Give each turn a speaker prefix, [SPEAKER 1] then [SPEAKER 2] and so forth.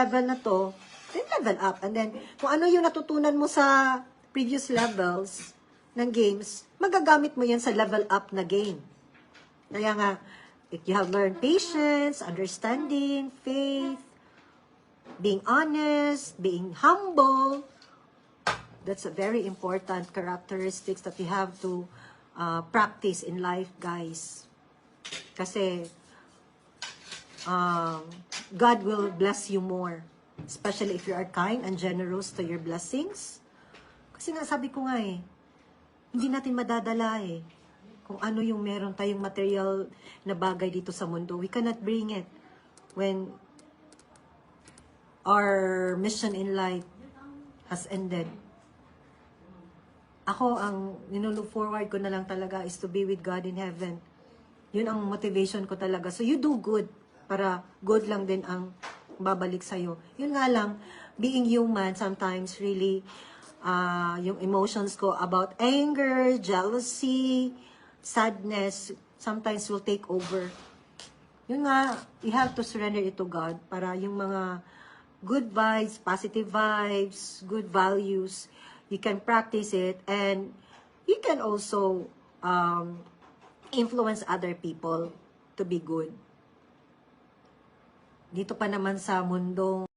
[SPEAKER 1] level na to, then level up. And then, kung ano yung natutunan mo sa previous levels ng games, magagamit mo yan sa level up na game. Kaya nga, if you have learned patience, understanding, faith, being honest, being humble, that's a very important characteristics that you have to practice in life, guys. Kasi, God will bless you more. Especially if you are kind and generous to your blessings. Kasi nga, sabi ko nga hindi natin madadala kung ano yung meron tayong material na bagay dito sa mundo. We cannot bring it when our mission in life has ended. Ako, ang nilook forward ko na lang talaga is to be with God in heaven. Yun ang motivation ko talaga. So you do good para good lang din ang babalik sa'yo. Yun nga lang, being human, sometimes really, yung emotions ko about anger, jealousy, sadness, sometimes will take over. Yun nga, you have to surrender it to God para yung mga good vibes, positive vibes, good values, you can practice it, and you can also influence other people to be good. Dito pa naman sa mundong